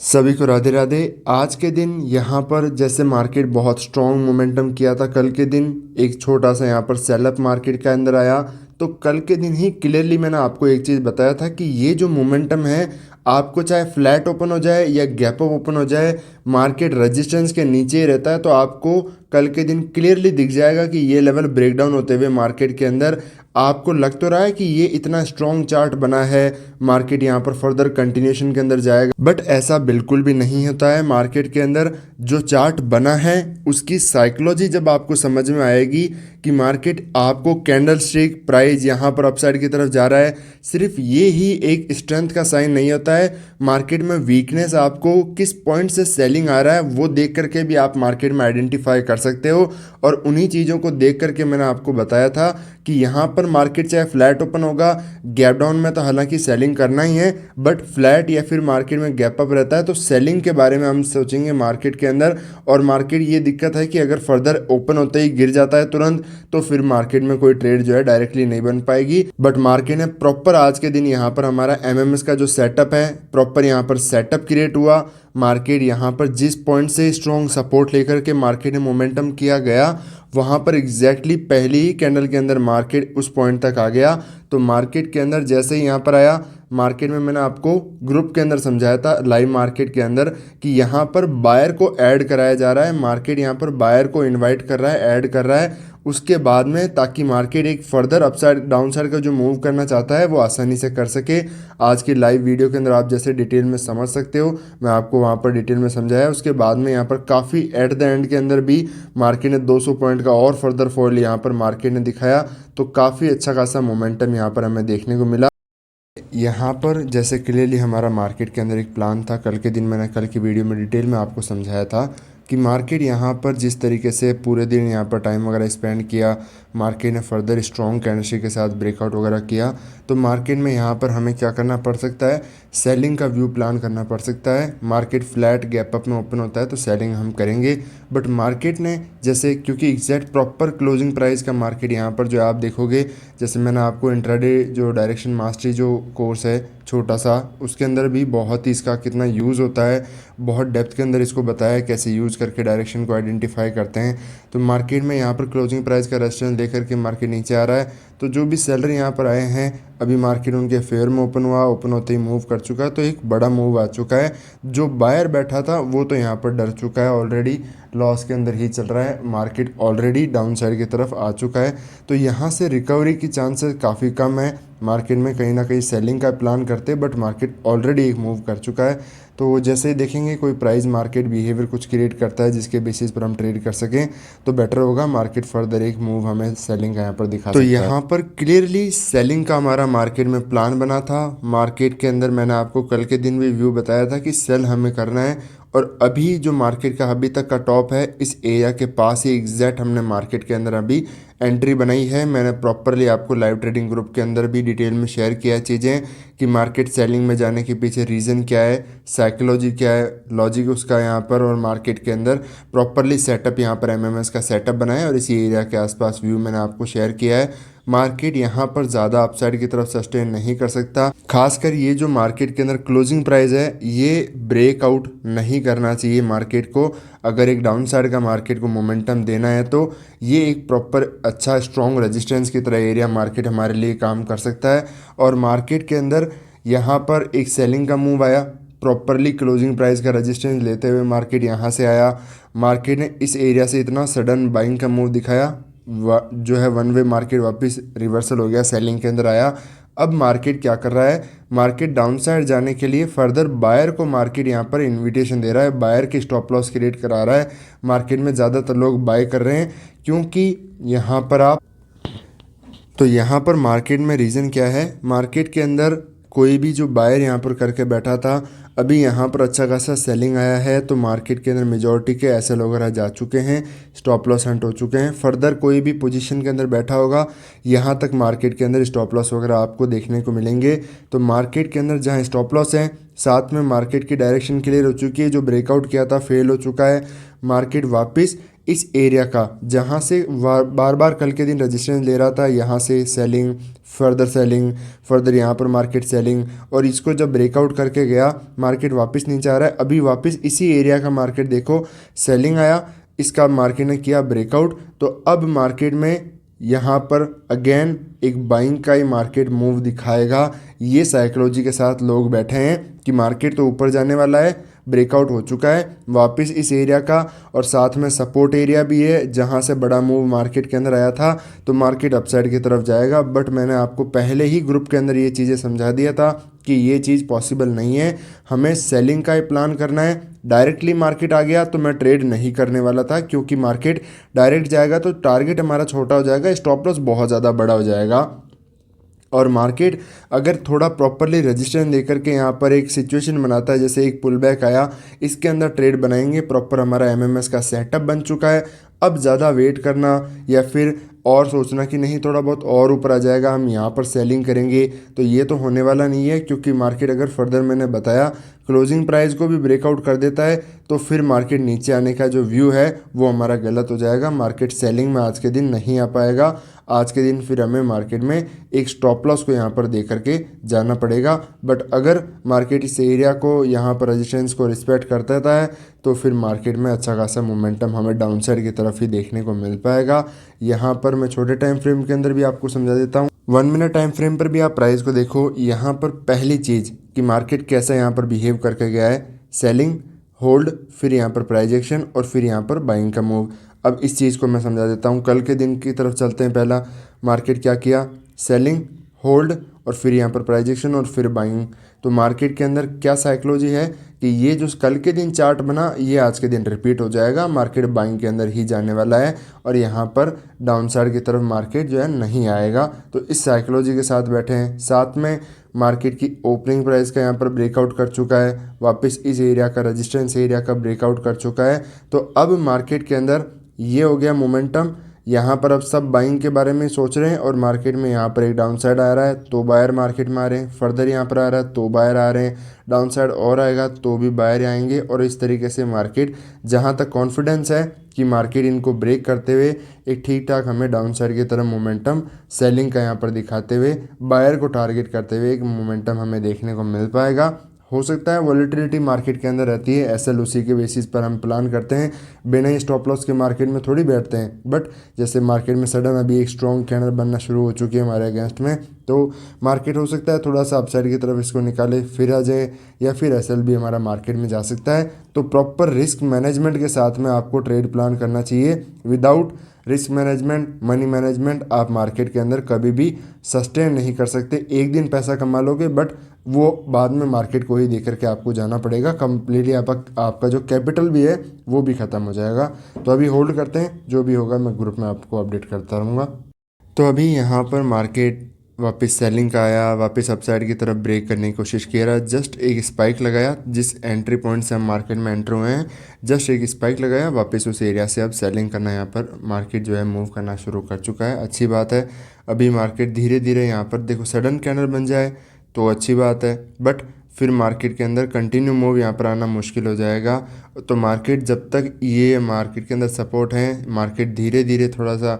सभी को राधे राधे। आज के दिन यहाँ पर जैसे मार्केट बहुत स्ट्रॉन्ग मोमेंटम किया था, कल के दिन एक छोटा सा यहाँ पर सेलअप मार्केट के अंदर आया। तो कल के दिन ही क्लियरली मैंने आपको एक चीज़ बताया था कि ये जो मोमेंटम है, आपको चाहे फ्लैट ओपन हो जाए या गैप अप ओपन हो जाए, मार्केट रेजिस्टेंस के नीचे ही रहता है। तो आपको कल के दिन क्लियरली दिख जाएगा कि ये लेवल ब्रेकडाउन होते हुए मार्केट के अंदर आपको लग तो रहा है कि ये इतना स्ट्रॉन्ग चार्ट बना है, मार्केट यहाँ पर फर्दर कंटिन्यूशन के अंदर जाएगा, बट ऐसा बिल्कुल भी नहीं होता है। मार्केट के अंदर जो चार्ट बना है उसकी साइकोलॉजी जब आपको समझ में आएगी कि मार्केट आपको कैंडल स्टिक प्राइस यहाँ पर अपसाइड की तरफ जा रहा है, सिर्फ ये ही एक स्ट्रेंथ का साइन नहीं होता है। मार्केट में वीकनेस आपको किस पॉइंट से सेलिंग आ रहा है वो देख करके भी आप मार्केट में आइडेंटिफाई कर सकते हो। और उन्हीं चीज़ों को देख करके मैंने आपको बताया था कि यहाँ पर मार्केट चाहे फ्लैट ओपन होगा, गैप डाउन में तो हालांकि सेलिंग करना ही है, बट फ्लैट या फिर मार्केट में गैप अप रहता है तो सेलिंग के बारे में हम सोचेंगे मार्केट के अंदर। और मार्केट ये दिक्कत है कि अगर फर्दर ओपन होते ही गिर जाता है तुरंत, तो फिर मार्केट में कोई ट्रेड जो है डायरेक्टली नहीं बन पाएगी। बट मार्केट ने प्रॉपर आज के दिन यहाँ पर हमारा एमएमएस का जो सेटअप है, प्रॉपर यहाँ पर सेटअप क्रिएट हुआ। मार्केट यहाँ पर जिस पॉइंट से स्ट्रॉन्ग सपोर्ट लेकर के मार्केट ने मोमेंटम किया गया, वहाँ पर एग्जैक्टली पहली ही कैंडल के अंदर मार्केट उस पॉइंट तक आ गया। तो मार्केट के अंदर जैसे ही यहाँ पर आया, मार्केट में मैंने आपको ग्रुप के अंदर समझाया था लाइव मार्केट के अंदर कि यहाँ पर बायर को ऐड कराया जा रहा है, मार्केट यहाँ पर बायर को इनवाइट कर रहा है, ऐड कर रहा है उसके बाद में, ताकि मार्केट एक फर्दर अपसाइड डाउनसाइड का जो मूव करना चाहता है वो आसानी से कर सके। आज की लाइव वीडियो के अंदर आप जैसे डिटेल में समझ सकते हो, मैं आपको वहाँ पर डिटेल में समझाया। उसके बाद में यहाँ पर काफ़ी एट द एंड के अंदर भी मार्केट ने 200 पॉइंट का और फर्दर फॉल यहाँ पर मार्केट ने दिखाया। तो काफ़ी अच्छा खासा मोमेंटम यहाँ पर हमें देखने को मिला। यहाँ पर जैसे क्लियरली हमारा मार्केट के अंदर एक प्लान था, कल के दिन मैंने कल की वीडियो में डिटेल में आपको समझाया था कि मार्केट यहाँ पर जिस तरीके से पूरे दिन यहाँ पर टाइम वगैरह स्पेंड किया, मार्केट ने फर्दर स्ट्रॉन्ग कैंडलस्टिक के साथ ब्रेकआउट वगैरह किया, तो मार्केट में यहाँ पर हमें क्या करना पड़ सकता है, सेलिंग का व्यू प्लान करना पड़ सकता है। मार्केट फ्लैट गैप अप में ओपन होता है तो सेलिंग हम करेंगे, बट मार्केट ने जैसे क्योंकि एग्जैक्ट प्रॉपर क्लोजिंग प्राइस का मार्केट यहाँ पर जो आप देखोगे, जैसे मैंने आपको इंट्राडे जो डायरेक्शन मास्टरी जो कोर्स है छोटा सा, उसके अंदर भी बहुत ही इसका कितना यूज़ होता है, बहुत डेप्थ के अंदर इसको बताया है कैसे यूज़ करके डायरेक्शन को आइडेंटिफाई करते हैं। तो मार्केट में यहाँ पर क्लोजिंग प्राइस का रेजिस्टेंस लेकर के मार्केट नीचे आ रहा है, तो जो भी सेलर यहाँ पर आए हैं, अभी मार्केट उनके फेयर में ओपन हुआ, ओपन होते ही मूव कर चुका है, तो एक बड़ा मूव आ चुका है। जो बायर बैठा था वो तो यहाँ पर डर चुका है, ऑलरेडी लॉस के अंदर ही चल रहा है, मार्केट ऑलरेडी डाउन साइड की तरफ आ चुका है। तो यहाँ से रिकवरी की चांसेस काफ़ी कम है। मार्केट में कहीं ना कहीं सेलिंग का प्लान करते, बट मार्केट ऑलरेडी एक मूव कर चुका है। तो जैसे ही देखेंगे कोई प्राइस मार्केट बिहेवियर कुछ क्रिएट करता है जिसके बेसिस पर हम ट्रेड कर सकें, तो बेटर होगा। मार्केट फर्दर एक मूव हमें सेलिंग का यहाँ पर दिखा सकता है। तो यहाँ पर क्लियरली सेलिंग का हमारा मार्केट में प्लान बना था। मार्केट के अंदर मैंने आपको कल के दिन भी व्यू बताया था कि सेल हमें करना है, और अभी जो मार्केट का अभी तक का टॉप है, इस एरिया के पास ही एग्जैक्ट हमने मार्केट के अंदर अभी एंट्री बनाई है। मैंने प्रॉपरली आपको लाइव ट्रेडिंग ग्रुप के अंदर भी डिटेल में शेयर किया है चीज़ें कि मार्केट सेलिंग में जाने के पीछे रीज़न क्या है, साइकोलॉजी क्या है, लॉजिक उसका यहाँ पर, और मार्केट के अंदर प्रॉपरली सेटअप यहाँ पर एमएमएस का सेटअप बनाया है, और इसी एरिया के आसपास व्यू मैंने आपको शेयर किया है। मार्केट यहाँ पर ज़्यादा अपसाइड की तरफ सस्टेन नहीं कर सकता, खासकर ये जो मार्केट के अंदर क्लोजिंग प्राइस है ये ब्रेकआउट नहीं करना चाहिए मार्केट को। अगर एक डाउन साइड का मार्केट को मोमेंटम देना है तो ये एक प्रॉपर अच्छा स्ट्रॉन्ग रेजिस्टेंस की तरह एरिया मार्केट हमारे लिए काम कर सकता है। और मार्केट के अंदर यहाँ पर एक सेलिंग का मूव आया, प्रॉपरली क्लोजिंग प्राइस का रेजिस्टेंस लेते हुए मार्केट यहाँ से आया। मार्केट ने इस एरिया से इतना सडन बाइंग का मूव दिखाया, जो है वन वे मार्केट वापस रिवर्सल हो गया, सेलिंग के अंदर आया। अब मार्केट क्या कर रहा है, मार्केट डाउन साइड जाने के लिए फर्दर बायर को मार्केट यहाँ पर इनविटेशन दे रहा है, बायर के स्टॉप लॉस क्रिएट करा रहा है। मार्केट में ज़्यादातर लोग बाय कर रहे हैं क्योंकि यहाँ पर तो यहाँ पर मार्केट में रीज़न क्या है, मार्केट के अंदर कोई भी जो बायर यहाँ पर करके बैठा था, अभी यहाँ पर अच्छा खासा सेलिंग आया है, तो मार्केट के अंदर मेजॉरिटी के ऐसे लोग वगैरह जा चुके हैं, स्टॉप लॉस हंट हो चुके हैं। फर्दर कोई भी पोजीशन के अंदर बैठा होगा, यहाँ तक मार्केट के अंदर स्टॉप लॉस वगैरह आपको देखने को मिलेंगे। तो मार्केट के अंदर जहाँ स्टॉप लॉस है, साथ में मार्केट की डायरेक्शन क्लियर हो चुकी है, जो ब्रेकआउट किया था फेल हो चुका है। मार्केट वापस इस एरिया का जहाँ से बार बार कल के दिन रजिस्ट्रेशन ले रहा था, यहाँ से सेलिंग, फर्दर यहाँ पर मार्केट सेलिंग, और इसको जब ब्रेकआउट करके गया मार्केट वापस नीचे आ रहा है। अभी वापस इसी एरिया का मार्केट देखो सेलिंग आया, इसका मार्केट ने किया ब्रेकआउट, तो अब मार्केट में यहाँ पर अगेन एक बाइंग का ही मार्केट मूव दिखाएगा। ये साइकोलॉजी के साथ लोग बैठे हैं कि मार्केट तो ऊपर जाने वाला है, ब्रेकआउट हो चुका है वापस इस एरिया का, और साथ में सपोर्ट एरिया भी है जहाँ से बड़ा मूव मार्केट के अंदर आया था, तो मार्केट अपसाइड की तरफ जाएगा। बट मैंने आपको पहले ही ग्रुप के अंदर ये चीज़ें समझा दिया था कि ये चीज़ पॉसिबल नहीं है, हमें सेलिंग का ही प्लान करना है। डायरेक्टली मार्केट आ गया तो मैं ट्रेड नहीं करने वाला था, क्योंकि मार्केट डायरेक्ट जाएगा तो टारगेट हमारा छोटा हो जाएगा, स्टॉप लॉस बहुत ज़्यादा बड़ा हो जाएगा। और मार्केट अगर थोड़ा प्रॉपरली रजिस्ट्रेशन लेकर के यहाँ पर एक सिचुएशन बनाता है, जैसे एक पुल बैक आया, इसके अंदर ट्रेड बनाएंगे, प्रॉपर हमारा एमएमएस का सेटअप बन चुका है। अब ज़्यादा वेट करना या फिर और सोचना कि नहीं थोड़ा बहुत और ऊपर आ जाएगा हम यहाँ पर सेलिंग करेंगे, तो ये तो होने वाला नहीं है। क्योंकि मार्केट अगर फर्दर मैंने बताया क्लोजिंग प्राइस को भी ब्रेकआउट कर देता है, तो फिर मार्केट नीचे आने का जो व्यू है वो हमारा गलत हो जाएगा, मार्केट सेलिंग में आज के दिन नहीं आ पाएगा। आज के दिन फिर हमें मार्केट में एक स्टॉप लॉस को यहाँ पर दे करके जाना पड़ेगा। बट अगर मार्केट इस एरिया को यहाँ पर रेजिस्टेंस को रिस्पेक्ट करता है तो फिर मार्केट में अच्छा खासा मोमेंटम हमें डाउनसाइड की तरफ ही देखने को मिल पाएगा। यहाँ पर मैं छोटे टाइम फ्रेम के अंदर भी आपको समझा देता हूँ, 1 मिनट टाइम फ्रेम पर भी आप प्राइस को देखो। यहाँ पर पहली चीज़ कि मार्केट कैसा यहाँ पर बिहेव करके गया है, सेलिंग, होल्ड, फिर यहाँ पर प्राइस एक्शन और फिर यहाँ पर बाइंग का मूव। अब इस चीज़ को मैं समझा देता हूँ। कल के दिन की तरफ चलते हैं। पहला मार्केट क्या किया, सेलिंग, होल्ड और फिर यहाँ पर प्राइस एक्शन और फिर बाइंग। तो मार्केट के अंदर क्या साइकोलॉजी है कि ये जो कल के दिन चार्ट बना ये आज के दिन रिपीट हो जाएगा, मार्केट बाइंग के अंदर ही जाने वाला है और यहाँ पर डाउनसाइड की तरफ मार्केट जो है नहीं आएगा। तो इस साइकोलॉजी के साथ बैठे हैं। साथ में मार्केट की ओपनिंग प्राइस का यहाँ पर ब्रेकआउट कर चुका है, वापस इस एरिया का रेजिस्टेंस एरिया का ब्रेकआउट कर चुका है। तो अब मार्केट के अंदर ये हो गया मोमेंटम। यहाँ पर अब सब बाइंग के बारे में सोच रहे हैं और मार्केट में यहाँ पर एक डाउन साइड आ रहा है तो बायर मार्केट में आ रहे हैं, फर्दर यहाँ पर आ रहा है तो बायर आ रहे हैं, डाउन साइड और आएगा तो भी बायर आएंगे। और इस तरीके से मार्केट जहाँ तक कॉन्फिडेंस है कि मार्केट इनको ब्रेक करते हुए एक ठीक ठाक हमें डाउन साइड की तरफ मोमेंटम सेलिंग का यहाँ पर दिखाते हुए बायर को टारगेट करते हुए एक मोमेंटम हमें देखने को मिल पाएगा। हो सकता है वॉलेटिलिटी मार्केट के अंदर रहती है, एसएल उसी के बेसिस पर हम प्लान करते हैं, बिना ही स्टॉप लॉस के मार्केट में थोड़ी बैठते हैं। बट जैसे मार्केट में सडन अभी एक स्ट्रॉन्ग कैंडल बनना शुरू हो चुकी है हमारे अगेंस्ट में, तो मार्केट हो सकता है थोड़ा सा अपसाइड की तरफ इसको निकाले फिर आ जाए, या फिर एसएल भी हमारा मार्केट में जा सकता है। तो प्रॉपर रिस्क मैनेजमेंट के साथ में आपको ट्रेड प्लान करना चाहिए। Without risk management, money management आप मार्केट के अंदर कभी भी सस्टेन नहीं कर सकते। एक दिन पैसा कमा लोगे बट वो बाद में मार्केट को ही देख करके आपको जाना पड़ेगा, कम्प्लीटली आपका जो कैपिटल भी है वो भी ख़त्म हो जाएगा। तो अभी होल्ड करते हैं, जो भी होगा मैं ग्रुप में आपको अपडेट करता रहूँगा। तो अभी यहाँ पर मार्केट वापस सेलिंग का आया, वापस अपसाइड की तरफ ब्रेक करने की कोशिश किया रहा, जस्ट एक स्पाइक लगाया, जिस एंट्री पॉइंट से हम मार्केट में एंटर हुए हैं जस्ट एक स्पाइक लगाया, वापस उस एरिया से अब सेलिंग करना, यहाँ पर मार्केट जो है मूव करना शुरू कर चुका है। अच्छी बात है। अभी मार्केट धीरे धीरे यहाँ पर देखो सडन कैंडल बन जाए तो अच्छी बात है, बट फिर मार्केट के अंदर कंटिन्यू मूव यहाँ पर आना मुश्किल हो जाएगा। तो मार्केट जब तक ये मार्केट के अंदर सपोर्ट है, मार्केट धीरे धीरे थोड़ा सा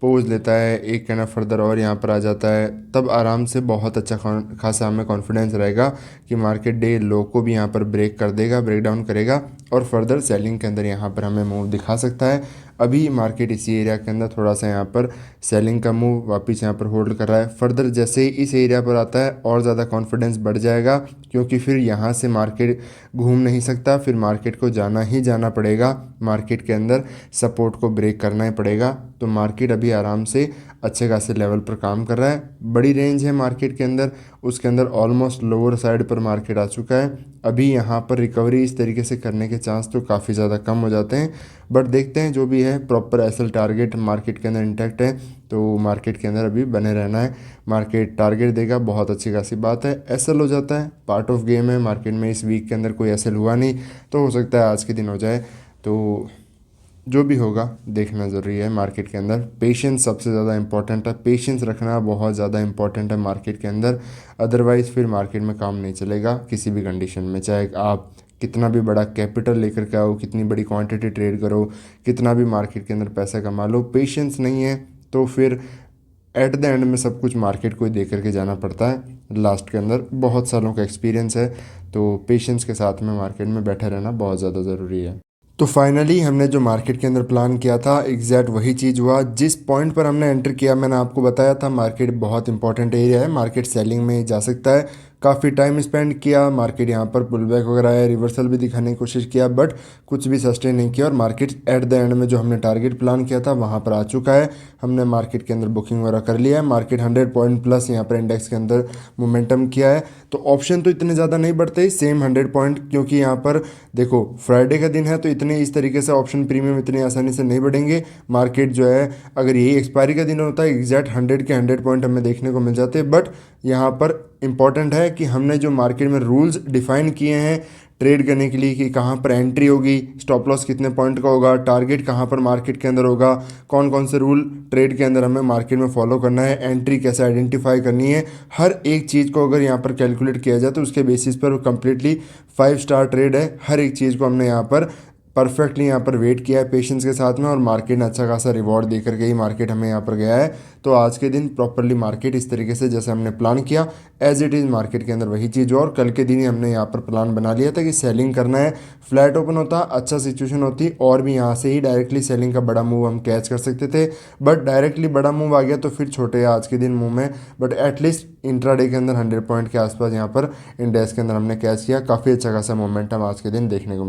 पोज लेता है, एक कहना फर्दर और यहाँ पर आ जाता है, तब आराम से बहुत अच्छा खासा हमें कॉन्फिडेंस रहेगा कि मार्केट डे लो को भी यहाँ पर ब्रेक कर देगा, ब्रेक डाउन करेगा और फर्दर सेलिंग के अंदर यहाँ पर हमें मूव दिखा सकता है। अभी मार्केट इसी एरिया के अंदर थोड़ा सा यहाँ पर सेलिंग का मूव वापस यहाँ पर होल्ड कर रहा है। फर्दर जैसे ही इस एरिया पर आता है और ज़्यादा कॉन्फिडेंस बढ़ जाएगा, क्योंकि फिर यहाँ से मार्केट घूम नहीं सकता, फिर मार्केट को जाना ही जाना पड़ेगा, मार्केट के अंदर सपोर्ट को ब्रेक करना ही पड़ेगा। तो मार्केट अभी आराम से अच्छे खासे लेवल पर काम कर रहा है। बड़ी रेंज है मार्केट के अंदर, उसके अंदर ऑलमोस्ट लोअर साइड पर मार्केट आ चुका है। अभी यहाँ पर रिकवरी इस तरीके से करने के चांस तो काफ़ी ज़्यादा कम हो जाते हैं, बट देखते हैं जो भी है। प्रॉपर एसएल टारगेट मार्केट के अंदर इंटैक्ट है, तो मार्केट के अंदर अभी बने रहना है। मार्केट टारगेट देगा, बहुत अच्छी खासी बात है। एसएल हो जाता है, पार्ट ऑफ गेम है। मार्केट में इस वीक के अंदर कोई एसएल हुआ नहीं, तो हो सकता है आज के दिन हो जाए। तो जो भी होगा देखना ज़रूरी है। मार्केट के अंदर पेशेंस सबसे ज़्यादा इंपॉर्टेंट है, पेशेंस रखना बहुत ज़्यादा इंपॉर्टेंट है मार्केट के अंदर, अदरवाइज़ फिर मार्केट में काम नहीं चलेगा किसी भी कंडीशन में, चाहे आप कितना भी बड़ा कैपिटल लेकर के आओ, कितनी बड़ी क्वांटिटी ट्रेड करो, कितना भी मार्केट के अंदर पैसा कमा लो, पेशेंस नहीं है तो फिर एट द एंड में सब कुछ मार्केट को ही दे करके जाना पड़ता है। लास्ट के अंदर बहुत सालों का एक्सपीरियंस है, तो पेशेंस के साथ में मार्केट में बैठे रहना बहुत ज़्यादा ज़रूरी है। तो फाइनली हमने जो मार्केट के अंदर प्लान किया था एग्जैक्ट वही चीज़ हुआ। जिस पॉइंट पर हमने एंटर किया मैंने आपको बताया था मार्केट बहुत इंपॉर्टेंट एरिया है, मार्केट सेलिंग में ही जा सकता है। काफ़ी टाइम स्पेंड किया, मार्केट यहाँ पर पुल बैक वगैरह आया, रिवर्सल भी दिखाने की कोशिश किया, बट कुछ भी सस्टेन नहीं किया और मार्केट एट द एंड में जो हमने टारगेट प्लान किया था वहाँ पर आ चुका है। हमने मार्केट के अंदर बुकिंग वगैरह कर लिया है, मार्केट 100 पॉइंट प्लस यहाँ पर इंडेक्स के अंदर मोमेंटम किया है। तो ऑप्शन तो इतने ज़्यादा नहीं बढ़ते सेम 100 पॉइंट, क्योंकि यहाँ पर देखो फ्राइडे का दिन है तो इतने इस तरीके से ऑप्शन प्रीमियम इतनी आसानी से नहीं बढ़ेंगे। मार्केट जो है अगर यही एक्सपायरी का दिन होता है एग्जैक्ट 100 के 100 पॉइंट हमें देखने को मिल जाते, बट यहाँ पर इंपॉर्टेंट है कि हमने जो मार्केट में रूल्स डिफाइन किए हैं ट्रेड करने के लिए कि कहाँ पर एंट्री होगी, स्टॉप लॉस कितने पॉइंट का होगा, टारगेट कहाँ पर मार्केट के अंदर होगा, कौन कौन से रूल ट्रेड के अंदर हमें मार्केट में फॉलो करना है, एंट्री कैसे आइडेंटिफाई करनी है, हर एक चीज़ को अगर यहाँ पर कैलकुलेट किया जाए तो उसके बेसिस पर वो कम्प्लीटली 5 स्टार ट्रेड है। हर एक चीज़ को हमने यहाँ पर परफेक्टली यहाँ पर वेट किया है पेशेंस के साथ में, और मार्केट ने अच्छा खासा रिवॉर्ड दे करके ही मार्केट हमें यहाँ पर गया है। तो आज के दिन प्रॉपरली मार्केट इस तरीके से जैसे हमने प्लान किया एज इट इज़ मार्केट के अंदर वही चीज़ हो, और कल के दिन ही हमने यहाँ पर प्लान बना लिया था कि सेलिंग करना है। फ्लैट ओपन होता अच्छा सिचुएशन होती और भी यहाँ से ही डायरेक्टली सेलिंग का बड़ा मूव हम कैच कर सकते थे, बट डायरेक्टली बड़ा मूव आ गया तो फिर छोटे आज के दिन मूव में, बट एटलीस्ट इंट्राडे के अंदर 100 पॉइंट के आसपास यहाँ पर इंडेक्स के अंदर हमने कैच किया। काफ़ी अच्छा खासा मोमेंटम आज के दिन देखने को